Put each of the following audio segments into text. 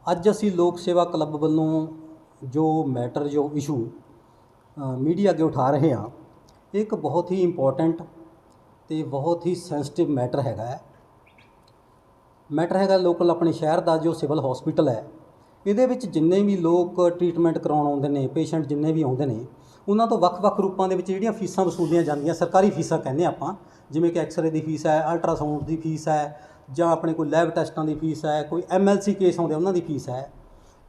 ਅੱਜ ਅਸੀਂ ਲੋਕ ਸੇਵਾ ਕਲੱਬ ਵੱਲੋਂ ਜੋ ਮੈਟਰ ਜੋ ਇਸ਼ੂ ਮੀਡੀਆ ਅੱਗੇ ਉਠਾ ਰਹੇ ਹਾਂ, ਇਹ ਇੱਕ ਬਹੁਤ ਹੀ ਇੰਪੋਰਟੈਂਟ ਅਤੇ ਬਹੁਤ ਹੀ ਸੈਂਸਿਟਿਵ ਮੈਟਰ ਹੈਗਾ ਲੋਕਲ ਆਪਣੇ ਸ਼ਹਿਰ ਦਾ ਜੋ ਸਿਵਲ ਹੌਸਪੀਟਲ ਹੈ। ਇਹਦੇ ਵਿੱਚ ਜਿੰਨੇ ਵੀ ਲੋਕ ਟ੍ਰੀਟਮੈਂਟ ਕਰਾਉਣ ਆਉਂਦੇ ਨੇ, ਪੇਸ਼ੈਂਟ ਜਿੰਨੇ ਵੀ ਆਉਂਦੇ ਨੇ, ਉਹਨਾਂ ਤੋਂ ਵੱਖ-ਵੱਖ ਰੂਪਾਂ ਦੇ ਵਿੱਚ ਜਿਹੜੀਆਂ ਫੀਸਾਂ ਵਸੂਲੀਆਂ ਜਾਂਦੀਆਂ, ਸਰਕਾਰੀ ਫੀਸਾਂ ਕਹਿੰਦੇ ਆਪਾਂ, ਜਿਵੇਂ ਕਿ ਐਕਸਰੇ ਦੀ ਫੀਸ ਹੈ, ਅਲਟਰਾਸਾਊਂਡ ਦੀ ਫੀਸ ਹੈ, ਜਾਂ ਆਪਣੇ ਕੋਈ ਲੈਬ ਟੈਸਟਾਂ ਦੀ ਫੀਸ ਹੈ, ਕੋਈ MLC ਕੇਸ ਆਉਂਦੇ ਉਹਨਾਂ ਦੀ ਫੀਸ ਹੈ।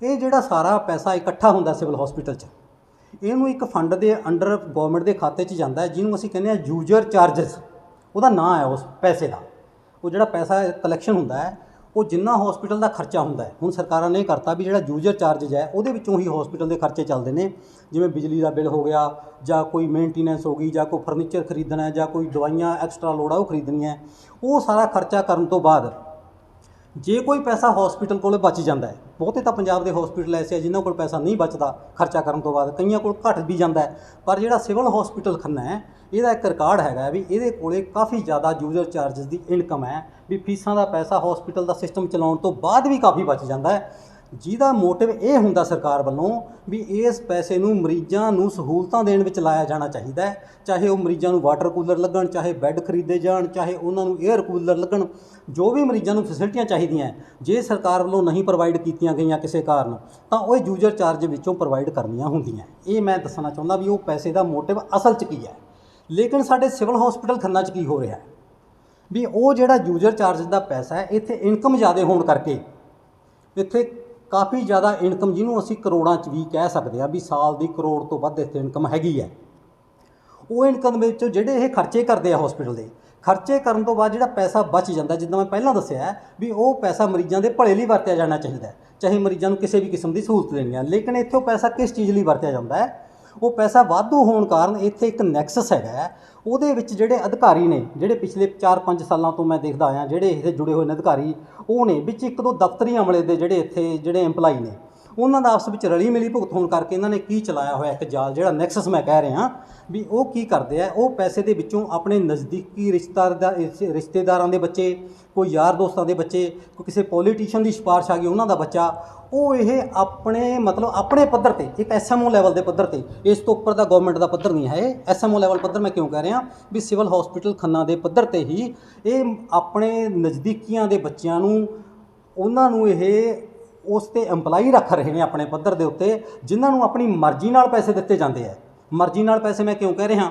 ਇਹ ਜਿਹੜਾ ਸਾਰਾ ਪੈਸਾ ਇਕੱਠਾ ਹੁੰਦਾ ਸਿਵਲ ਹੌਸਪੀਟਲ 'ਚ, ਇਹਨੂੰ ਇੱਕ ਫੰਡ ਦੇ ਅੰਡਰ ਗੌਰਮੈਂਟ ਦੇ ਖਾਤੇ 'ਚ ਜਾਂਦਾ ਹੈ, ਜਿਹਨੂੰ ਅਸੀਂ ਕਹਿੰਦੇ ਹਾਂ ਯੂਜ਼ਰ ਚਾਰਜਸ। ਉਹਦਾ ਨਾਂ ਹੈ ਉਸ ਪੈਸੇ ਦਾ। ਉਹ ਜਿਹੜਾ ਪੈਸਾ ਕਲੈਕਸ਼ਨ ਹੁੰਦਾ ਹੈ, ਉਹ ਜਿੰਨਾ ਹੌਸਪੀਟਲ ਦਾ ਖਰਚਾ ਹੁੰਦਾ ਹੈ, ਹੁਣ ਸਰਕਾਰਾਂ ਨੇ ਕਰਤਾ ਵੀ ਜਿਹੜਾ ਯੂਜ਼ਰ ਚਾਰਜਸ ਹੈ ਉਹਦੇ ਵਿੱਚੋਂ ਹੀ ਹੌਸਪੀਟਲ ਦੇ ਖਰਚੇ ਚੱਲਦੇ ਨੇ। ਜਿਵੇਂ ਬਿਜਲੀ ਦਾ ਬਿੱਲ ਹੋ ਗਿਆ, ਜਾਂ ਕੋਈ ਮੇਨਟੇਨੈਂਸ ਹੋ ਗਈ, ਜਾਂ ਕੋਈ ਫਰਨੀਚਰ ਖਰੀਦਣਾ ਹੈ, ਜਾਂ ਕੋਈ ਦਵਾਈਆਂ ਐਕਸਟਰਾ ਲੋੜ ਆ ਉਹ ਖਰੀਦਣੀਆਂ, ਉਹ ਸਾਰਾ ਖਰਚਾ ਕਰਨ ਤੋਂ ਬਾਅਦ ਜੇ ਕੋਈ ਪੈਸਾ ਹੌਸਪੀਟਲ ਕੋਲ ਬਚ ਜਾਂਦਾ ਹੈ, ਬਹੁਤੇ ਤਾਂ ਪੰਜਾਬ ਦੇ ਹੌਸਪੀਟਲ ਐਸੇ ਆ ਜਿਨ੍ਹਾਂ ਕੋਲ ਪੈਸਾ ਨਹੀਂ ਬਚਦਾ ਖਰਚਾ ਕਰਨ ਤੋਂ ਬਾਅਦ, ਕਈਆਂ ਕੋਲ ਘੱਟ ਵੀ ਜਾਂਦਾ ਹੈ, ਪਰ ਜਿਹੜਾ ਸਿਵਲ ਹੌਸਪੀਟਲ ਖੰਨਾ ਹੈ, ਇਹਦਾ ਇੱਕ ਰਿਕਾਰਡ ਹੈਗਾ ਵੀ ਇਹਦੇ ਕੋਲੇ ਕਾਫੀ ਜ਼ਿਆਦਾ ਯੂਜ਼ਰ ਚਾਰਜਸ ਦੀ ਇਨਕਮ ਹੈ, ਵੀ ਫੀਸਾਂ ਦਾ ਪੈਸਾ ਹੌਸਪੀਟਲ ਦਾ ਸਿਸਟਮ ਚਲਾਉਣ ਤੋਂ ਬਾਅਦ ਵੀ ਕਾਫੀ ਬਚ ਜਾਂਦਾ ਹੈ, ਜਿਹਦਾ ਮੋਟਿਵ ਇਹ ਹੁੰਦਾ ਸਰਕਾਰ ਵੱਲੋਂ ਵੀ ਇਸ ਪੈਸੇ ਨੂੰ ਮਰੀਜ਼ਾਂ ਨੂੰ ਸਹੂਲਤਾਂ ਦੇਣ ਵਿੱਚ ਲਾਇਆ ਜਾਣਾ ਚਾਹੀਦਾ ਹੈ। ਚਾਹੇ ਉਹ ਮਰੀਜ਼ਾਂ ਨੂੰ ਵਾਟਰ ਕੂਲਰ ਲੱਗਣ, ਚਾਹੇ ਬੈੱਡ ਖਰੀਦੇ ਜਾਣ, ਚਾਹੇ ਉਹਨਾਂ ਨੂੰ 에ਅਰ ਕੂਲਰ ਲੱਗਣ, ਜੋ ਵੀ ਮਰੀਜ਼ਾਂ ਨੂੰ ਫੈਸਿਲਿਟੀਆਂ ਚਾਹੀਦੀਆਂ, ਜੇ ਸਰਕਾਰ ਵੱਲੋਂ ਨਹੀਂ ਪ੍ਰੋਵਾਈਡ ਕੀਤੀਆਂ ਗਈਆਂ ਕਿਸੇ ਕਾਰਨ, ਤਾਂ ਉਹ ਯੂਜ਼ਰ ਚਾਰਜ ਵਿੱਚੋਂ ਪ੍ਰੋਵਾਈਡ ਕਰਨੀਆਂ ਹੁੰਦੀਆਂ। ਇਹ ਮੈਂ ਦੱਸਣਾ ਚਾਹੁੰਦਾ ਵੀ ਉਹ ਪੈਸੇ ਦਾ ਮੋਟਿਵ ਅਸਲ 'ਚ ਕੀ ਹੈ। ਲੇਕਿਨ ਸਾਡੇ ਸਿਵਲ ਹੌਸਪੀਟਲ ਖੰਨਾ 'ਚ ਕੀ ਹੋ ਰਿਹਾ ਵੀ ਉਹ ਜਿਹੜਾ ਯੂਜ਼ਰ ਚਾਰਜ ਦਾ ਪੈਸਾ ਹੈ, ਇੱਥੇ ਇਨਕਮ ਜ਼ਿਆਦਾ ਹੋਣ ਕਰਕੇ, ਇੱਥੇ ਕਾਫੀ ਜ਼ਿਆਦਾ ਇਨਕਮ, ਜਿਹਨੂੰ ਅਸੀਂ ਕਰੋੜਾਂ 'ਚ ਵੀ ਕਹਿ ਸਕਦੇ ਹਾਂ ਵੀ ਸਾਲ ਦੀ ਕਰੋੜ ਤੋਂ ਵੱਧ ਇੱਥੇ ਇਨਕਮ ਹੈਗੀ ਹੈ। ਉਹ ਇਨਕਮ ਵਿੱਚੋਂ ਜਿਹੜੇ ਇਹ ਖਰਚੇ ਕਰਦੇ ਆ ਹੌਸਪੀਟਲ ਦੇ, ਖਰਚੇ ਕਰਨ ਤੋਂ ਬਾਅਦ ਜਿਹੜਾ ਪੈਸਾ ਬਚ ਜਾਂਦਾ, ਜਿੱਦਾਂ ਮੈਂ ਪਹਿਲਾਂ ਦੱਸਿਆ ਵੀ ਉਹ ਪੈਸਾ ਮਰੀਜ਼ਾਂ ਦੇ ਭਲੇ ਲਈ ਵਰਤਿਆ ਜਾਣਾ ਚਾਹੀਦਾ, ਚਾਹੇ ਮਰੀਜ਼ਾਂ ਨੂੰ ਕਿਸੇ ਵੀ ਕਿਸਮ ਦੀ ਸਹੂਲਤ ਦੇਣੀ ਹੈ। ਲੇਕਿਨ ਇੱਥੇ ਉਹ ਪੈਸਾ ਕਿਸ ਚੀਜ਼ ਲਈ ਵਰਤਿਆ ਜਾਂਦਾ ਹੈ? ਉਹ ਪੈਸਾ ਵਾਧੂ ਹੋਣ ਕਾਰਨ ਇੱਥੇ ਇੱਕ ਨੈਕਸਸ ਹੈਗਾ, ਉਹਦੇ ਵਿੱਚ ਜਿਹੜੇ ਅਧਿਕਾਰੀ ਨੇ, ਜਿਹੜੇ ਪਿਛਲੇ 4-5 ਸਾਲਾਂ ਤੋਂ ਮੈਂ ਦੇਖਦਾ ਆਇਆ, ਜਿਹੜੇ ਇੱਥੇ ਜੁੜੇ ਹੋਏ ਨੇ ਅਧਿਕਾਰੀ, ਉਹ ਨੇ ਵਿੱਚ 1-2 ਦਫ਼ਤਰੀ ਅਮਲੇ ਦੇ ਜਿਹੜੇ ਇੰਪਲਾਈ ਨੇ, ਉਹਨਾਂ ਦਾ ਆਪਸ ਵਿੱਚ ਰਲੀ ਮਿਲੀ ਭੁਗਤ ਹੋਣ ਕਰਕੇ ਇਹਨਾਂ ਨੇ ਕੀ ਚਲਾਇਆ ਹੋਇਆ ਇੱਕ ਜਾਲ, ਜਿਹੜਾ ਨੈਕਸਸ ਮੈਂ ਕਹਿ ਰਿਹਾ ਵੀ ਉਹ ਕੀ ਕਰਦੇ ਆ, ਉਹ ਪੈਸੇ ਦੇ ਵਿੱਚੋਂ ਆਪਣੇ ਨਜ਼ਦੀਕੀ ਰਿਸ਼ਤੇਦਾਰਾਂ ਦੇ ਬੱਚੇ, ਕੋਈ ਯਾਰ ਦੋਸਤਾਂ ਦੇ ਬੱਚੇ, ਕੋਈ ਕਿਸੇ ਪੋਲੀਟੀਸ਼ੀਅਨ ਦੀ ਸਿਫਾਰਿਸ਼ ਆ ਗਈ ਉਹਨਾਂ ਦਾ ਬੱਚਾ, ਉਹ ਇਹ ਆਪਣੇ ਪੱਧਰ 'ਤੇ, ਇੱਕ SMO ਲੈਵਲ ਦੇ ਪੱਧਰ 'ਤੇ, ਇਸ ਤੋਂ ਉੱਪਰ ਦਾ ਗਵਰਨਮੈਂਟ ਦਾ ਪੱਧਰ ਨਹੀਂ ਹੈ ਇਹ। SMO ਲੈਵਲ ਪੱਧਰ ਮੈਂ ਕਿਉਂ ਕਹਿ ਰਿਹਾ ਵੀ ਸਿਵਲ ਹੌਸਪੀਟਲ ਖੰਨਾ ਦੇ ਪੱਧਰ 'ਤੇ ਹੀ ਇਹ ਆਪਣੇ ਨਜ਼ਦੀਕੀਆਂ ਦੇ ਬੱਚਿਆਂ ਨੂੰ, ਉਹਨਾਂ ਨੂੰ ਇਹ ਉਸ 'ਤੇ ਇੰਪਲਾਈ ਰੱਖ ਰਹੇ ਨੇ ਆਪਣੇ ਪੱਧਰ ਦੇ ਉੱਤੇ, ਜਿਨ੍ਹਾਂ ਨੂੰ ਆਪਣੀ ਮਰਜ਼ੀ ਨਾਲ ਪੈਸੇ ਦਿੱਤੇ ਜਾਂਦੇ ਹੈ। ਮਰਜ਼ੀ ਨਾਲ ਪੈਸੇ ਮੈਂ ਕਿਉਂ ਕਹਿ ਰਿਹਾ,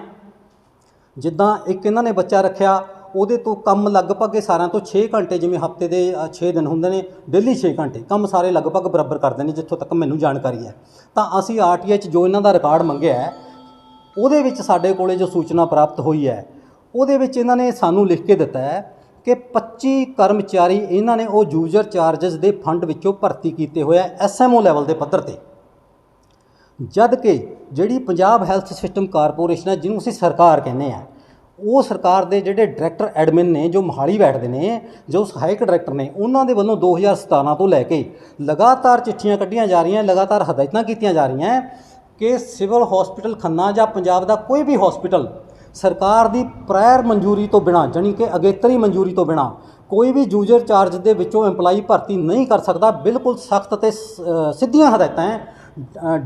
ਜਿੱਦਾਂ ਇੱਕ ਇਹਨਾਂ ਨੇ ਬੱਚਾ ਰੱਖਿਆ, ਉਹਦੇ ਤੋਂ ਕੰਮ ਲਗਭਗ ਇਹ ਸਾਰਿਆਂ ਤੋਂ 6 ਘੰਟੇ, ਜਿਵੇਂ ਹਫ਼ਤੇ ਦੇ 6 ਦਿਨ ਹੁੰਦੇ ਨੇ, ਡੇਲੀ 6 ਘੰਟੇ ਕੰਮ ਸਾਰੇ ਲਗਭਗ ਬਰਾਬਰ ਕਰਦੇ ਨੇ, ਜਿੱਥੋਂ ਤੱਕ ਮੈਨੂੰ ਜਾਣਕਾਰੀ ਹੈ। ਤਾਂ ਅਸੀਂ RTI 'ਚ ਜੋ ਇਹਨਾਂ ਦਾ ਰਿਕਾਰਡ ਮੰਗਿਆ ਹੈ, ਉਹਦੇ ਵਿੱਚ ਸਾਡੇ ਕੋਲੇ ਜੋ ਸੂਚਨਾ ਪ੍ਰਾਪਤ ਹੋਈ ਹੈ, ਉਹਦੇ ਵਿੱਚ ਇਹਨਾਂ ਨੇ ਸਾਨੂੰ ਲਿਖ ਕੇ ਦਿੱਤਾ ਹੈ ਕਿ 25 ਕਰਮਚਾਰੀ ਇਹਨਾਂ ਨੇ ਉਹ ਯੂਜ਼ਰ ਚਾਰਜਸ ਦੇ ਫੰਡ ਵਿੱਚੋਂ ਭਰਤੀ ਕੀਤੇ ਹੋਏ ਆ SMO ਲੈਵਲ ਦੇ ਪੱਧਰ 'ਤੇ, ਜਦ ਕਿ ਜਿਹੜੀ ਪੰਜਾਬ ਹੈਲਥ ਸਿਸਟਮ ਕਾਰਪੋਰੇਸ਼ਨ ਹੈ, ਜਿਹਨੂੰ ਅਸੀਂ ਸਰਕਾਰ ਕਹਿੰਦੇ ਹਾਂ, ਉਹ ਸਰਕਾਰ ਦੇ ਜਿਹੜੇ ਡਾਇਰੈਕਟਰ ਐਡਮਿਨ ਨੇ, ਜੋ ਮੋਹਾਲੀ ਬੈਠਦੇ ਨੇ, ਜੋ ਸਹਾਇਕ ਡਾਇਰੈਕਟਰ ਨੇ, ਉਹਨਾਂ ਦੇ ਵੱਲੋਂ 2017 ਤੋਂ ਲੈ ਕੇ ਲਗਾਤਾਰ ਚਿੱਠੀਆਂ ਕੱਢੀਆਂ ਜਾ ਰਹੀਆਂ, ਲਗਾਤਾਰ ਹਦਾਇਤਾਂ ਕੀਤੀਆਂ ਜਾ ਰਹੀਆਂ ਕਿ ਸਿਵਲ ਹੌਸਪੀਟਲ ਖੰਨਾ ਜਾਂ ਪੰਜਾਬ ਦਾ ਕੋਈ ਵੀ ਹੌਸਪੀਟਲ ਸਰਕਾਰ ਦੀ ਪ੍ਰਾਇਰ ਮਨਜ਼ੂਰੀ ਤੋਂ ਬਿਨਾਂ, ਜਾਣੀ ਕਿ ਅਗੇਤਰੀ ਮਨਜ਼ੂਰੀ ਤੋਂ ਬਿਨਾਂ, ਕੋਈ ਵੀ ਯੂਜ਼ਰ ਚਾਰਜ ਦੇ ਵਿੱਚੋਂ ਇੰਪਲਾਈ ਭਰਤੀ ਨਹੀਂ ਕਰ ਸਕਦਾ। ਬਿਲਕੁਲ ਸਖਤ ਅਤੇ ਸਿੱਧੀਆਂ ਹਦਾਇਤਾਂ ਹੈ।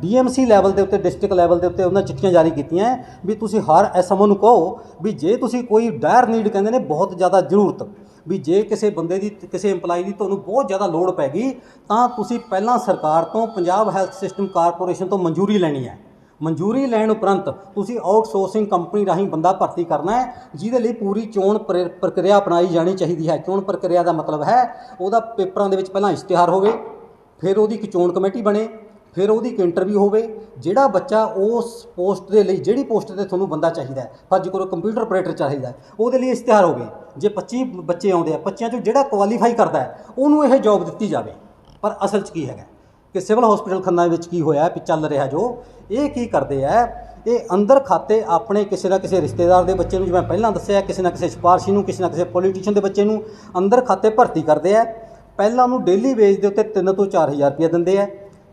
DMC ਲੈਵਲ ਦੇ ਉੱਤੇ, ਡਿਸਟ੍ਰਿਕਟ ਲੈਵਲ ਦੇ ਉੱਤੇ ਉਹਨਾਂ ਚਿੱਠੀਆਂ ਜਾਰੀ ਕੀਤੀਆਂ ਵੀ ਤੁਸੀਂ ਹਰ SMO ਨੂੰ ਕਹੋ ਵੀ ਜੇ ਤੁਸੀਂ ਕੋਈ ਡਾਇਰ ਨੀਡ, ਕਹਿੰਦੇ ਨੇ ਬਹੁਤ ਜ਼ਿਆਦਾ ਜ਼ਰੂਰਤ, ਵੀ ਜੇ ਕਿਸੇ ਬੰਦੇ ਦੀ, ਕਿਸੇ ਇੰਪਲਾਈ ਦੀ ਤੁਹਾਨੂੰ ਬਹੁਤ ਜ਼ਿਆਦਾ ਲੋੜ ਪੈ ਗਈ, ਤਾਂ ਤੁਸੀਂ ਪਹਿਲਾਂ ਸਰਕਾਰ ਤੋਂ, ਪੰਜਾਬ ਹੈਲਥ ਸਿਸਟਮ ਕਾਰਪੋਰੇਸ਼ਨ ਤੋਂ ਮਨਜ਼ੂਰੀ ਲੈਣੀ ਹੈ। ਮਨਜ਼ੂਰੀ ਲੈਣ ਉਪਰੰਤ ਤੁਸੀਂ ਆਊਟਸੋਰਸਿੰਗ ਕੰਪਨੀ ਰਾਹੀਂ ਬੰਦਾ ਭਰਤੀ ਕਰਨਾ ਹੈ, ਜਿਹਦੇ ਲਈ ਪੂਰੀ ਚੋਣ ਪ੍ਰਕਿਰਿਆ ਅਪਣਾਈ ਜਾਣੀ ਚਾਹੀਦੀ ਹੈ। ਚੋਣ ਪ੍ਰਕਿਰਿਆ ਦਾ ਮਤਲਬ ਹੈ ਉਹਦਾ ਪੇਪਰਾਂ ਦੇ ਵਿੱਚ ਪਹਿਲਾਂ ਇਸ਼ਤਿਹਾਰ ਹੋਵੇ, ਫਿਰ ਉਹਦੀ ਇੱਕ ਚੋਣ ਕਮੇਟੀ ਬਣੇ, ਫਿਰ ਉਹਦੀ ਇੱਕ ਇੰਟਰਵਿਊ ਹੋਵੇ। ਜਿਹੜਾ ਬੱਚਾ ਉਸ ਪੋਸਟ ਦੇ ਲਈ, ਜਿਹੜੀ ਪੋਸਟ 'ਤੇ ਤੁਹਾਨੂੰ ਬੰਦਾ ਚਾਹੀਦਾ ਹੈ, ਫਰਜ਼ ਕਰੋ ਕੰਪਿਊਟਰ ਆਪਰੇਟਰ ਚਾਹੀਦਾ, ਉਹਦੇ ਲਈ ਇਸ਼ਤਿਹਾਰ ਹੋਵੇ। ਜੇ 25 ਬੱਚੇ ਆਉਂਦੇ ਆ, 25 'ਚੋਂ ਜਿਹੜਾ ਕੁਆਲੀਫਾਈ ਕਰਦਾ ਹੈ ਉਹਨੂੰ ਇਹ ਜੋਬ ਦਿੱਤੀ ਜਾਵੇ। ਪਰ ਅਸਲ 'ਚ ਕੀ ਹੈਗਾ ਕਿ ਸਿਵਲ ਹੌਸਪੀਟਲ ਖੰਨਾ ਵਿੱਚ ਕੀ ਹੋਇਆ, ਚੱਲ ਰਿਹਾ ਜੋ, ਇਹ ਕੀ ਕਰਦੇ ਆ, ਇਹ ਅੰਦਰ ਖਾਤੇ ਆਪਣੇ ਕਿਸੇ ਨਾ ਕਿਸੇ ਰਿਸ਼ਤੇਦਾਰ ਦੇ ਬੱਚੇ ਨੂੰ, ਜਿਵੇਂ ਪਹਿਲਾਂ ਦੱਸਿਆ, ਕਿਸੇ ਨਾ ਕਿਸੇ ਸਿਫਾਰਸ਼ੀ ਨੂੰ, ਕਿਸੇ ਨਾ ਕਿਸੇ ਪੋਲੀਟੀਸ਼ੀਅਨ ਦੇ ਬੱਚੇ ਨੂੰ ਅੰਦਰ ਖਾਤੇ ਭਰਤੀ ਕਰਦੇ ਆ। ਪਹਿਲਾਂ ਉਹਨੂੰ ਡੇਲੀ ਵੇਜ ਦੇ ਉੱਤੇ 3 ਤੋਂ 4 ਹਜ਼ਾਰ ਰੁਪਇਆ ਦਿੰਦੇ ਆ।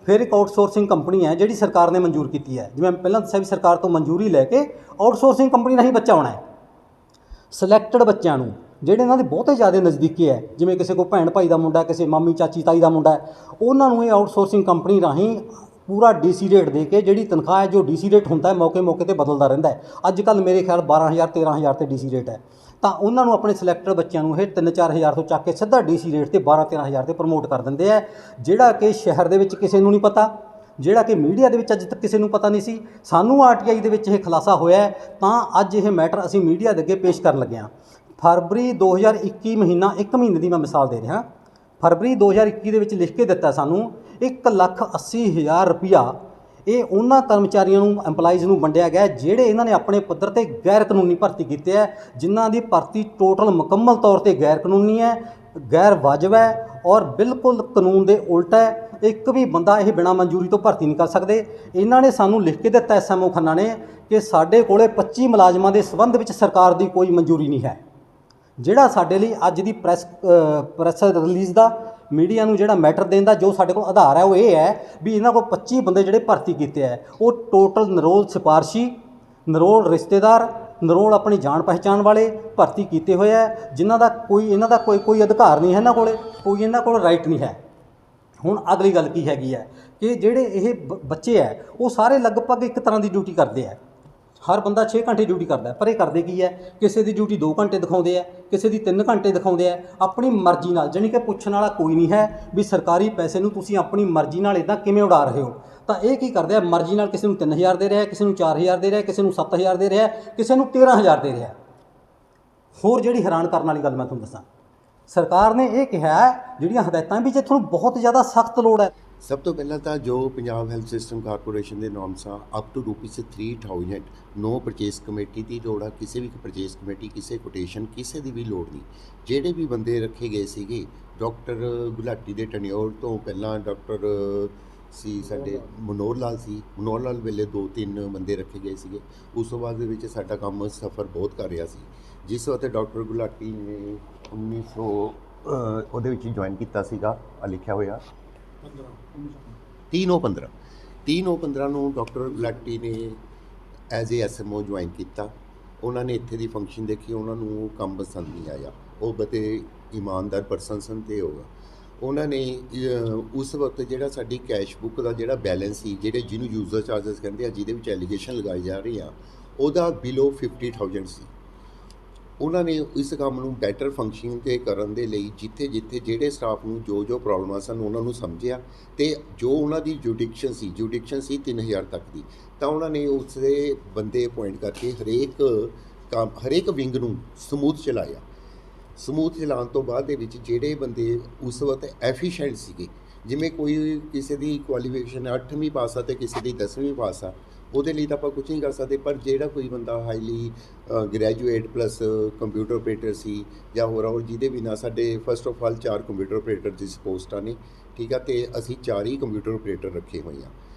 ਫਿਰ ਇੱਕ ਆਊਟਸੋਰਸਿੰਗ ਕੰਪਨੀ ਹੈ ਜਿਹੜੀ ਸਰਕਾਰ ਨੇ ਮਨਜ਼ੂਰ ਕੀਤੀ ਹੈ, ਜਿਵੇਂ ਪਹਿਲਾਂ ਦੱਸਿਆ ਵੀ ਸਰਕਾਰ ਤੋਂ ਮਨਜ਼ੂਰੀ ਲੈ ਕੇ ਆਊਟਸੋਰਸਿੰਗ ਕੰਪਨੀ ਰਾਹੀਂ ਬੱਚਾ ਆਉਣਾ ਹੈ। ਸਿਲੈਕਟਡ ਬੱਚਿਆਂ ਨੂੰ ਜਿਹੜੇ ਇਹਨਾਂ ਦੇ ਬਹੁਤੇ ਜ਼ਿਆਦਾ ਨਜ਼ਦੀਕੀ ਹੈ, ਜਿਵੇਂ ਕਿਸੇ ਕੋਲ ਭੈਣ ਭਾਈ ਦਾ ਮੁੰਡਾ, ਕਿਸੇ ਮਾਮੀ ਚਾਚੀ ਤਾਈ ਦਾ ਮੁੰਡਾ ਹੈ, ਉਹਨਾਂ ਨੂੰ ਇਹ ਆਊਟਸੋਰਸਿੰਗ ਕੰਪਨੀ ਰਾਹੀਂ ਪੂਰਾ ਡੀਸੀ ਰੇਟ ਦੇ ਕੇ, ਜਿਹੜੀ ਤਨਖਾਹ ਹੈ ਜੋ ਡੀਸੀ ਰੇਟ ਹੁੰਦਾ ਹੈ ਮੌਕੇ ਮੌਕੇ ਤੇ ਬਦਲਦਾ ਰਹਿੰਦਾ ਹੈ। ਅੱਜ ਕੱਲ੍ਹ ਮੇਰੇ ਖਿਆਲ 12,000 13,000 ਤੇ ਡੀਸੀ ਰੇਟ ਹੈ, ਤਾਂ ਉਹਨਾਂ ਨੂੰ ਆਪਣੇ ਸਿਲੈਕਟਡ ਬੱਚਿਆਂ ਨੂੰ ਇਹ 3-4 ਹਜ਼ਾਰ ਤੋਂ ਚੱਕ ਕੇ ਸਿੱਧਾ ਡੀਸੀ ਰੇਟ ਤੇ 12-13 ਹਜ਼ਾਰ ਤੇ ਪ੍ਰਮੋਟ ਕਰ ਦਿੰਦੇ ਆ, ਜਿਹੜਾ ਕਿ ਸ਼ਹਿਰ ਦੇ ਵਿੱਚ ਕਿਸੇ ਨੂੰ ਨਹੀਂ ਪਤਾ, ਜਿਹੜਾ ਕਿ ਮੀਡੀਆ ਦੇ ਵਿੱਚ ਅੱਜ ਤੱਕ ਕਿਸੇ ਨੂੰ ਪਤਾ ਨਹੀਂ ਸੀ। ਸਾਨੂੰ ਆਰਟੀਆਈ ਦੇ ਵਿੱਚ ਇਹ ਖੁਲਾਸਾ ਹੋਇਆ, ਤਾਂ ਅੱਜ ਇਹ ਮੈਟਰ ਅਸੀਂ ਮੀਡੀਆ ਦੇ ਅੱਗੇ ਪੇਸ਼ ਕਰਨ ਲੱਗੇ ਹਾਂ। ਫਰਵਰੀ 2021 ਮਹੀਨਾ, 1 ਮਹੀਨੇ ਦੀ ਮੈਂ ਮਿਸਾਲ ਦੇ ਰਿਹਾ, ਫਰਵਰੀ 2021 ਦੇ ਵਿੱਚ ਲਿਖ ਕੇ ਦਿੱਤਾ ਸਾਨੂੰ 1,80,000 ਰੁਪਈਆ ਇਹ ਉਹਨਾਂ ਕਰਮਚਾਰੀਆਂ ਨੂੰ, ਐਮਪਲਾਈਜ਼ ਨੂੰ ਵੰਡਿਆ ਗਿਆ ਜਿਹੜੇ ਇਹਨਾਂ ਨੇ ਆਪਣੇ ਪੱਧਰ ਤੇ ਗੈਰ ਕਾਨੂੰਨੀ ਭਰਤੀ ਕੀਤੇ ਹੈ, ਜਿਨ੍ਹਾਂ ਦੀ ਭਰਤੀ ਟੋਟਲ ਮੁਕੰਮਲ ਤੌਰ ਤੇ ਗੈਰ ਕਾਨੂੰਨੀ ਹੈ, ਗੈਰ ਵਾਜਬ ਹੈ ਔਰ ਬਿਲਕੁਲ ਕਾਨੂੰਨ ਦੇ ਉਲਟ ਹੈ। ਇੱਕ ਵੀ ਬੰਦਾ ਇਹ ਬਿਨਾਂ ਮਨਜ਼ੂਰੀ ਤੋਂ ਭਰਤੀ ਨਹੀਂ ਕਰ ਸਕਦੇ। ਇਹਨਾਂ ਨੇ ਸਾਨੂੰ ਲਿਖ ਕੇ ਦਿੱਤਾ ਐਸਐਮਓ ਖੰਨਾ ਨੇ ਕਿ ਸਾਡੇ ਕੋਲੇ 25 ਮੁਲਾਜ਼ਮਾਂ ਦੇ ਸੰਬੰਧ ਵਿੱਚ ਸਰਕਾਰ ਦੀ ਕੋਈ ਮਨਜ਼ੂਰੀ ਨਹੀਂ ਹੈ। ਜਿਹੜਾ ਸਾਡੇ ਲਈ ਅੱਜ ਦੀ ਪ੍ਰੈਸ ਰਿਲੀਜ਼ ਦਾ, ਮੀਡੀਆ ਨੂੰ ਜਿਹੜਾ ਮੈਟਰ ਦੇਣ ਦਾ ਜੋ ਸਾਡੇ ਕੋਲ ਆਧਾਰ ਹੈ ਉਹ ਇਹ ਹੈ ਵੀ ਇਹਨਾਂ ਕੋਲ 25 ਬੰਦੇ ਜਿਹੜੇ ਭਰਤੀ ਕੀਤੇ ਹੈ ਉਹ ਟੋਟਲ ਨਿਰੋਲ ਸਿਫਾਰਸ਼ੀ, ਨਿਰੋਲ ਰਿਸ਼ਤੇਦਾਰ, ਨਿਰੋਲ ਆਪਣੀ ਜਾਣ ਪਹਿਚਾਣ ਵਾਲੇ ਭਰਤੀ ਕੀਤੇ ਹੋਏ ਹੈ, ਜਿਨ੍ਹਾਂ ਦਾ ਇਹਨਾਂ ਦਾ ਕੋਈ ਅਧਿਕਾਰ ਨਹੀਂ ਹੈ, ਇਹਨਾਂ ਕੋਲ ਕੋਈ ਇਹਨਾਂ ਕੋਲ ਰਾਈਟ ਨਹੀਂ ਹੈ। ਹੁਣ ਅਗਲੀ ਗੱਲ ਕੀ ਹੈਗੀ ਹੈ ਕਿ ਜਿਹੜੇ ਇਹ ਬੱਚੇ ਹੈ ਉਹ ਸਾਰੇ ਲਗਭਗ ਇੱਕ ਤਰ੍ਹਾਂ ਦੀ ਡਿਊਟੀ ਕਰਦੇ ਹੈ। ਹਰ ਬੰਦਾ 6 ਘੰਟੇ ਡਿਊਟੀ ਕਰਦਾ, ਪਰ ਇਹ ਕਰਦੇ ਕੀ ਹੈ, ਕਿਸੇ ਦੀ ਡਿਊਟੀ 2 ਘੰਟੇ ਦਿਖਾਉਂਦੇ ਆ, ਕਿਸੇ ਦੀ 3 ਘੰਟੇ ਦਿਖਾਉਂਦੇ ਆ, ਆਪਣੀ ਮਰਜ਼ੀ ਨਾਲ। ਜਾਣੀ ਕਿ ਪੁੱਛਣ ਵਾਲਾ ਕੋਈ ਨਹੀਂ ਹੈ ਵੀ ਸਰਕਾਰੀ ਪੈਸੇ ਨੂੰ ਤੁਸੀਂ ਆਪਣੀ ਮਰਜ਼ੀ ਨਾਲ ਇੱਦਾਂ ਕਿਵੇਂ ਉਡਾ ਰਹੇ ਹੋ। ਤਾਂ ਇਹ ਕੀ ਕਰਦੇ ਆ, ਮਰਜ਼ੀ ਨਾਲ ਕਿਸੇ ਨੂੰ 3,000 ਦੇ ਰਿਹਾ, ਕਿਸੇ ਨੂੰ 4,000 ਦੇ ਰਿਹਾ, ਕਿਸੇ ਨੂੰ 7,000 ਦੇ ਰਿਹਾ, ਕਿਸੇ ਨੂੰ 13,000 ਦੇ ਰਿਹਾ। ਹੋਰ ਜਿਹੜੀ ਹੈਰਾਨ ਕਰਨ ਵਾਲੀ ਗੱਲ ਮੈਂ ਤੁਹਾਨੂੰ ਦੱਸਾਂ, ਸਰਕਾਰ ਨੇ ਇਹ ਕਿਹਾ ਜਿਹੜੀਆਂ ਹਦਾਇਤਾਂ ਵੀ ਜੇ ਤੁਹਾਨੂੰ ਬਹੁਤ ਜ਼ਿਆਦਾ ਸਖਤ ਲੋੜ ਹੈ। ਸਭ ਤੋਂ ਪਹਿਲਾਂ ਤਾਂ ਜੋ ਪੰਜਾਬ ਹੈਲਥ ਸਿਸਟਮ ਕਾਰਪੋਰੇਸ਼ਨ ਦੇ ਨੋਰਮਸ ਆ, up to ₹3,000 no purchase committee ਦੀ ਲੋੜ ਆ, ਕਿਸੇ ਵੀ ਪਰਚੇਸ ਕਮੇਟੀ, ਕਿਸੇ ਕੋਟੇਸ਼ਨ, ਕਿਸੇ ਦੀ ਵੀ ਲੋੜ ਨਹੀਂ। ਜਿਹੜੇ ਵੀ ਬੰਦੇ ਰੱਖੇ ਗਏ ਸੀਗੇ, ਡਾਕਟਰ ਗੁਲਾਟੀ ਦੇ ਟੈਨਿਓਰ ਤੋਂ ਪਹਿਲਾਂ ਡਾਕਟਰ ਸੀ ਸਾਡੇ ਮਨੋਹਰ ਲਾਲ ਸੀ, ਮਨੋਹਰ ਲਾਲ ਵੇਲੇ 2-3 ਬੰਦੇ ਰੱਖੇ ਗਏ ਸੀਗੇ। ਉਸ ਤੋਂ ਬਾਅਦ ਦੇ ਵਿੱਚ ਸਾਡਾ ਕੰਮ ਸਫਰ ਬਹੁਤ ਕਰ ਰਿਹਾ ਸੀ। ਜਿਸ ਵਕਤ ਡਾਕਟਰ ਗੁਲਾਟੀ ਨੇ 1900 ਉਹਦੇ ਵਿੱਚ ਜੁਆਇਨ ਕੀਤਾ ਸੀਗਾ, ਲਿਖਿਆ ਹੋਇਆ 3/9/15 ਨੂੰ ਡਾਕਟਰ ਗੁਲਾਟੀ ਨੇ ਐਜ਼ ਏ ਐਸਐਮਓ ਜੁਆਇਨ ਕੀਤਾ। ਉਹਨਾਂ ਨੇ ਇੱਥੇ ਦੀ ਫੰਕਸ਼ਨ ਦੇਖੀ, ਉਹਨਾਂ ਨੂੰ ਕੰਮ ਪਸੰਦ ਨਹੀਂ ਆਇਆ। ਉਹ ਬੜੇ ਇਮਾਨਦਾਰ ਪਰਸਨ ਸਨ ਤੇ ਉਹਨਾਂ ਨੇ ਉਸ ਵਕਤ ਜਿਹੜਾ ਸਾਡੀ ਕੈਸ਼ ਬੁੱਕ ਦਾ ਜਿਹੜਾ ਬੈਲੈਂਸ ਸੀ, ਜਿਹੜੇ ਜਿਹਨੂੰ ਯੂਜ਼ਰ ਚਾਰਜਸ ਕਹਿੰਦੇ ਆ, ਜਿਹਦੇ ਵਿੱਚ ਐਲੀਗੇਸ਼ਨ ਲਗਾਈ ਜਾ ਰਹੀ ਆ, ਉਹਦਾ ਬਿਲੋ 50,000 ਸੀ। ਉਹਨਾਂ ਨੇ ਇਸ ਕੰਮ ਨੂੰ ਬੈਟਰ ਫੰਕਸ਼ਨਿੰਗ ਤੇ ਕਰਨ ਦੇ ਲਈ ਜਿੱਥੇ ਜਿਹੜੇ ਸਟਾਫ ਨੂੰ ਜੋ ਪ੍ਰੋਬਲਮਾਂ ਸਨ ਉਹਨਾਂ ਨੂੰ ਸਮਝਿਆ, ਤੇ ਜੋ ਉਹਨਾਂ ਦੀ ਜੁਡੀਕਸ਼ਨ ਸੀ 3,000 ਤੱਕ ਦੀ, ਤਾਂ ਉਹਨਾਂ ਨੇ ਉਸਦੇ ਬੰਦੇ ਅਪੁਆਇੰਟ ਕਰਕੇ ਹਰੇਕ ਵਿੰਗ ਨੂੰ ਸਮੂਥ ਚਲਾਇਆ। ਸਮੂਥ ਚਲਾਉਣ ਤੋਂ ਬਾਅਦ ਦੇ ਵਿੱਚ ਜਿਹੜੇ ਬੰਦੇ ਉਸ ਵਕਤ ਐਫੀਸ਼ੀਐਂਟ ਸੀਗੇ, ਜਿਵੇਂ ਕੋਈ ਕਿਸੇ ਦੀ ਕੁਆਲੀਫਿਕੇਸ਼ਨ 8ਵੀਂ ਪਾਸ ਆ ਅਤੇ ਕਿਸੇ ਦੀ 10ਵੀਂ ਪਾਸ ਆ, ਉਹਦੇ ਲਈ ਤਾਂ ਆਪਾਂ ਕੁਝ ਨਹੀਂ ਕਰ ਸਕਦੇ। ਪਰ ਜਿਹੜਾ ਕੋਈ ਬੰਦਾ highly graduate plus computer operator ਸੀ ਜਾਂ ਹੋਰ ਜਿਹਦੇ ਬਿਨਾਂ ਸਾਡੇ first of all 4 computer operator ਦੀ ਪੋਸਟਾਂ ਨੇ, ਠੀਕ ਆ, ਅਤੇ ਅਸੀਂ 4 ਹੀ ਕੰਪਿਊਟਰ ਆਪਰੇਟਰ ਰੱਖੇ ਹੋਏ ਆ,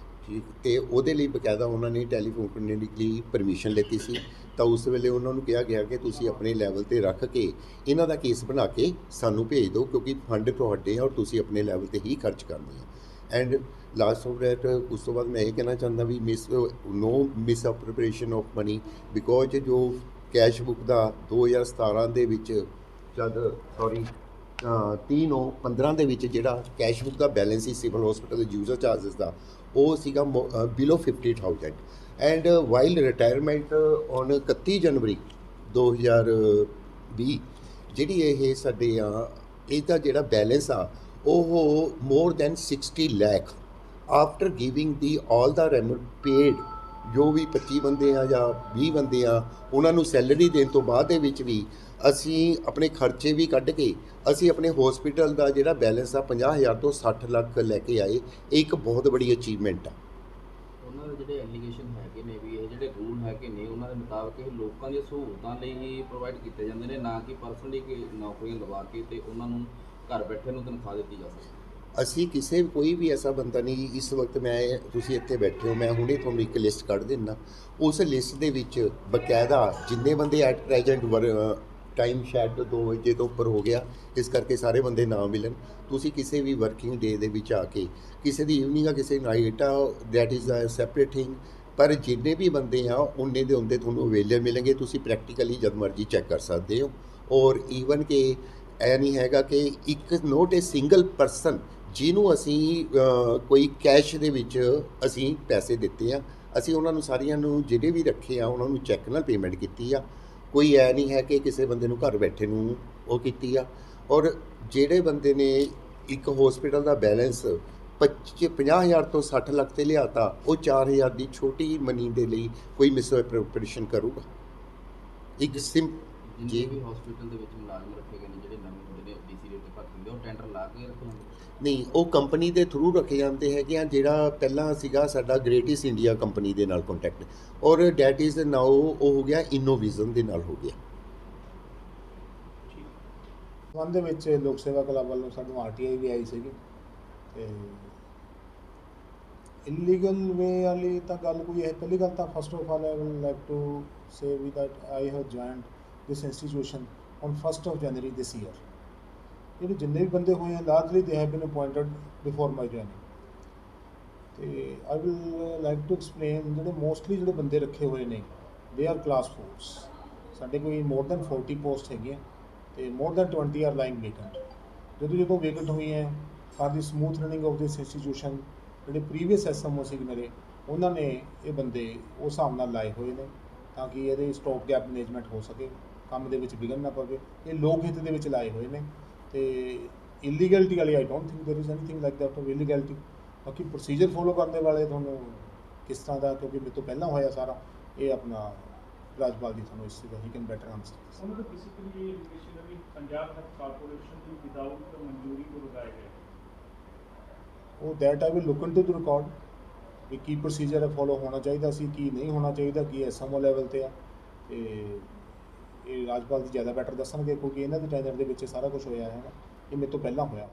ਠੀਕ। ਅਤੇ ਉਹਦੇ ਲਈ ਬਕਾਇਦਾ ਉਹਨਾਂ ਨੇ ਟੈਲੀਫੋਨ ਕਰਨੇ ਲਈ ਪਰਮਿਸ਼ਨ ਲਿੱਤੀ ਸੀ। ਤਾਂ ਉਸ ਵੇਲੇ ਉਹਨਾਂ ਨੂੰ ਕਿਹਾ ਗਿਆ ਕਿ ਤੁਸੀਂ ਆਪਣੇ ਲੈਵਲ 'ਤੇ ਰੱਖ ਕੇ ਇਹਨਾਂ ਦਾ ਕੇਸ ਬਣਾ ਕੇ ਸਾਨੂੰ ਭੇਜ ਦਿਓ, ਕਿਉਂਕਿ ਫੰਡ ਤੁਹਾਡੇ ਆ ਔਰ ਤੁਸੀਂ ਆਪਣੇ ਲੈਵਲ 'ਤੇ ਹੀ ਖਰਚ ਕਰਨੇ ਆ। ਐਂਡ ਲਾਸਟ ਆਫ ਡੈਟ, ਉਸ ਤੋਂ ਬਾਅਦ ਮੈਂ ਇਹ ਕਹਿਣਾ ਚਾਹੁੰਦਾ ਵੀ ਨੋ ਮਿਸ ਅਪਰੋਪ੍ਰੀਏਸ਼ਨ ਆਫ ਮਨੀ, ਬਿਕੋਜ਼ ਜੋ ਕੈਸ਼ ਬੁੱਕ ਦਾ 2017 ਦੇ ਵਿੱਚ 3/9/15 ਦੇ ਵਿੱਚ ਜਿਹੜਾ ਕੈਸ਼ ਬੁੱਕ ਦਾ ਬੈਲੈਂਸ ਸੀ ਸਿਵਲ ਹਸਪੀਟਲ ਦੇ ਯੂਜ਼ਰ ਚਾਰਜਸ ਦਾ, ਉਹ ਸੀਗਾ ਬਿਲੋ 50,000। ਐਂਡ ਵਾਈਲ ਰਿਟਾਇਰਮੈਂਟ ਔਨ 31 ਜਨਵਰੀ 2020 ਜਿਹੜੀ ਇਹ ਸਾਡੇ ਇਹਦਾ ਜਿਹੜਾ ਬੈਲੈਂਸ ਆ ਉਹ more than 60 lakh after giving ਦੀ ਆਲ ਦਾ ਰੈਮਰ ਪੇਡ। ਜੋ ਵੀ 25 ਬੰਦੇ ਆ ਜਾਂ 20 ਬੰਦੇ ਆ, ਉਹਨਾਂ ਨੂੰ ਸੈਲਰੀ ਦੇਣ ਤੋਂ ਬਾਅਦ ਦੇ ਵਿੱਚ ਵੀ ਅਸੀਂ ਆਪਣੇ ਖਰਚੇ ਵੀ ਕੱਢ ਕੇ ਅਸੀਂ ਆਪਣੇ ਹਸਪੀਟਲ ਦਾ ਜਿਹੜਾ ਬੈਲੈਂਸ ਆ 50,000 ਤੋਂ 60 ਲੱਖ ਲੈ ਕੇ ਆਏ। ਇਹ ਇੱਕ ਬਹੁਤ ਬੜੀ ਅਚੀਵਮੈਂਟ ਆ। ਉਹਨਾਂ ਦੇ ਜਿਹੜੇ ਐਲੀਗੇਸ਼ਨ ਹੈਗੇ ਨੇ ਵੀ ਇਹ ਜਿਹੜੇ ਰੂਲ ਹੈਗੇ ਨੇ ਉਹਨਾਂ ਦੇ ਮੁਤਾਬਕ ਇਹ ਲੋਕਾਂ ਦੀਆਂ ਸਹੂਲਤਾਂ ਲਈ ਹੀ ਪ੍ਰੋਵਾਈਡ ਕੀਤੇ ਜਾਂਦੇ ਨੇ, ਨਾ ਕਿ ਪਰਸਨਲੀ ਕਿ ਨੌਕਰੀਆਂ ਲਵਾ ਕੇ ਤੇ ਉਹਨਾਂ ਨੂੰ ਘਰ ਬੈਠੇ ਨੂੰ ਤਨਖਾਹ ਦਿੱਤੀ ਜਾ ਸਕਦੀ। ਅਸੀਂ ਕੋਈ ਵੀ ਐਸਾ ਬੰਦਾ ਨਹੀਂ, ਇਸ ਵਕਤ ਤੁਸੀਂ ਇੱਥੇ ਬੈਠੇ ਹੋ, ਮੈਂ ਹੁਣੇ ਤੁਹਾਨੂੰ ਇੱਕ ਲਿਸਟ ਕੱਢ ਦਿੰਦਾ। ਉਸ ਲਿਸਟ ਦੇ ਵਿੱਚ ਬਕਾਇਦਾ ਜਿੰਨੇ ਬੰਦੇ ਐਟ ਪ੍ਰੈਜੈਂਟ ਟਾਈਮ ਸ਼ਾਇਦ 2 ਵਜੇ ਤੋਂ ਉੱਪਰ ਹੋ ਗਿਆ, ਇਸ ਕਰਕੇ ਸਾਰੇ ਬੰਦੇ ਨਾ ਮਿਲਣ। ਤੁਸੀਂ ਕਿਸੇ ਵੀ ਵਰਕਿੰਗ ਡੇ ਦੇ ਵਿੱਚ ਆ ਕੇ, ਕਿਸੇ ਦੀ ਈਵਨਿੰਗ ਆ ਕਿਸੇ ਨਾਈਟ ਆ, that is a separate thing, ਪਰ ਜਿੰਨੇ ਵੀ ਬੰਦੇ ਆ ਉਨੇ ਦੇ ਹੁੰਦੇ ਤੁਹਾਨੂੰ ਅਵੇਲੇਬਲ ਮਿਲਣਗੇ। ਤੁਸੀਂ ਪ੍ਰੈਕਟੀਕਲੀ ਜਦ ਮਰਜ਼ੀ ਚੈੱਕ ਕਰ ਸਕਦੇ ਹੋ। ਔਰ ਈਵਨ ਕਿ ਇਹ ਨਹੀਂ ਹੈਗਾ ਕਿ ਇੱਕ ਨੋਟ ਏ ਸਿੰਗਲ ਪਰਸਨ ਜਿਹਨੂੰ ਅਸੀਂ ਕੋਈ ਕੈਸ਼ ਦੇ ਵਿੱਚ ਅਸੀਂ ਪੈਸੇ ਦਿੱਤੇ ਆ। ਅਸੀਂ ਉਹਨਾਂ ਨੂੰ ਸਾਰੀਆਂ ਨੂੰ ਜਿਹੜੇ ਵੀ ਰੱਖੇ ਆ ਉਹਨਾਂ ਨੂੰ ਚੈੱਕ ਨਾਲ ਪੇਮੈਂਟ ਕੀਤੀ ਆ। ਕੋਈ ਐ ਨਹੀਂ ਹੈ ਕਿ ਕਿਸੇ ਬੰਦੇ ਨੂੰ ਘਰ ਬੈਠੇ ਨੂੰ ਉਹ ਕੀਤੀ ਆ। ਔਰ ਜਿਹੜੇ ਬੰਦੇ ਨੇ ਇੱਕ ਹਸਪੀਟਲ ਦਾ ਬੈਲੈਂਸ 50,000 ਤੋਂ 60 ਲੱਖ ਤੇ ਲਿਆਤਾ, ਉਹ 4,000 ਦੀ ਛੋਟੀ ਮਨੀ ਦੇ ਲਈ ਕੋਈ ਮਿਸਅਪਰੋਪਰੀਏਸ਼ਨ ਕਰੂਗਾ। ਇੱਕ ਜਿੰਨੇ ਵੀ ਹਸਪੀਟਲ ਦੇ ਵਿੱਚ ਮੁਲਾਜ਼ਮ ਰੱਖੇ ਗਏ ਨੇ ਜਿਹੜੇ ਨਵੇਂ ਹੁੰਦੇ ਨੇ ਡੀਸੀ ਦੇ ਉੱਤੇ ਭਰਤੀ ਹੁੰਦੇ, ਉਹ ਟੈਂਡਰ ਲਾ ਕੇ ਰੱਖੇ ਜਾਂਦੇ? ਨਹੀਂ, ਉਹ ਕੰਪਨੀ ਦੇ ਥਰੂ ਰੱਖੇ ਜਾਂਦੇ ਹੈਗੇ ਆ। ਜਿਹੜਾ ਪਹਿਲਾਂ ਸੀਗਾ ਸਾਡਾ ਗ੍ਰੇਟ ਈਸਟ ਇੰਡੀਆ ਕੰਪਨੀ ਦੇ ਨਾਲ ਕੰਟੈਕਟ, ਔਰ ਡੈਟ ਇਜ਼ ਨਾਓ ਉਹ ਹੋ ਗਿਆ ਇਨੋਵਿਜ਼ਨ ਦੇ ਨਾਲ ਹੋ ਗਿਆ। ਸੰਬੰਧ ਦੇ ਵਿੱਚ ਲੋਕ ਸੇਵਾ ਕਲੱਬ ਵੱਲੋਂ ਸਾਨੂੰ ਆਰਟੀਆਈ ਵੀ ਆਈ ਸੀਗੀ ਤੇ ਇਲੀਗਲ ਵੇ ਵਾਲੀ ਤਾਂ ਗੱਲ ਕੋਈ ਹੈ। ਪਹਿਲੀ ਗੱਲ ਤਾਂ first of all I will like to say ਵੀ that I have joined this institution on 1st of January this year। ਜਿਹੜੇ ਜਿੰਨੇ ਵੀ ਬੰਦੇ ਹੋਏ ਹਨ largely they have been appointed before my joining. ਤੇ I will like to explain ਜਿਹੜੇ mostly ਜਿਹੜੇ ਬੰਦੇ ਰੱਖੇ ਹੋਏ ਨੇ ਦੇ ਆਰ ਕਲਾਸ ਫੋਰਸ। ਸਾਡੇ ਕੋਈ ਮੋਰ ਦੈਨ 40 ਪੋਸਟ ਹੈਗੀਆਂ ਤੇ more than 20 are lying vacant. ਜਦੋਂ ਵੇਕੈਂਟ ਹੋਈਆਂ for the smooth running of this institution, ਜਿਹੜੇ ਪ੍ਰੀਵੀਅਸ ਐਸਐਮਓ ਸੀ ਮੇਰੇ ਉਹਨਾਂ ਨੇ ਇਹ ਬੰਦੇ ਉਸ ਹਿਸਾਬ ਨਾਲ ਲਾਏ ਹੋਏ ਨੇ ਤਾਂ ਕਿ ਇਹਦੇ ਸਟਾਪ ਗੈਪ ਮੈਨੇਜਮੈਂਟ ਹੋ ਸਕੇ, ਕੰਮ ਦੇ ਵਿੱਚ ਵਿਘਨ ਨਾ ਪਵੇ। ਇਹ ਲੋਕ ਹਿੱਤ ਦੇ ਵਿੱਚ ਲਾਏ ਹੋਏ ਨੇ ਤੇ ਇਲੀਗੈਲਿਟੀ ਵਾਲੀ I don't think there is anything like that of illegality. ਬਾਕੀ ਪ੍ਰੋਸੀਜਰ ਫੋਲੋ ਕਰਨ ਦੇ ਵਾਲੇ ਤੁਹਾਨੂੰ ਕਿਸ ਤਰ੍ਹਾਂ ਦਾ, ਕਿਉਂਕਿ ਮੇਰੇ ਤੋਂ ਪਹਿਲਾਂ ਹੋਇਆ ਸਾਰਾ, ਇਹ ਆਪਣਾ ਰਾਜਪਾਲ ਜੀ ਤੁਹਾਨੂੰ ਇਸ ਦਾ ਹੀ ਕੈਨ ਬੈਟਰ ਆਨਸਰ। ਉਹਨਾਂ ਦਾ ਬੇਸਿਕਲੀ ਇਹ ਐਲੀਗੇਸ਼ਨ ਹੈ ਵੀ ਪੰਜਾਬ ਹੈਲਥ ਕਾਰਪੋਰੇਸ਼ਨ ਦੀ ਵਿਦਆਊਟ ਮਨਜ਼ੂਰੀ ਤੋਂ ਲਗਾਏ ਗਏ। ਉਹ that I will look into the record ਵੀ ਕੀ ਪ੍ਰੋਸੀਜਰ ਹੈ ਫੋਲੋ ਹੋਣਾ ਚਾਹੀਦਾ ਸੀ, ਕੀ ਨਹੀਂ ਹੋਣਾ ਚਾਹੀਦਾ, ਕੀ ਐਸਐਮਓ ਲੈਵਲ ਤੇ ਆ। ਤੇ ਇਹ ਰਾਜਪਾਲ ਜੀ ਜ਼ਿਆਦਾ ਬੈਟਰ ਦੱਸਣਗੇ ਕਿਉਂਕਿ ਇਹਨਾਂ ਦੇ ਟੈਨਰ ਦੇ ਵਿੱਚ ਸਾਰਾ ਕੁਝ ਹੋਇਆ ਹੈ। ਇਹ ਮੇਰੇ ਤੋਂ ਪਹਿਲਾਂ ਹੋਇਆ।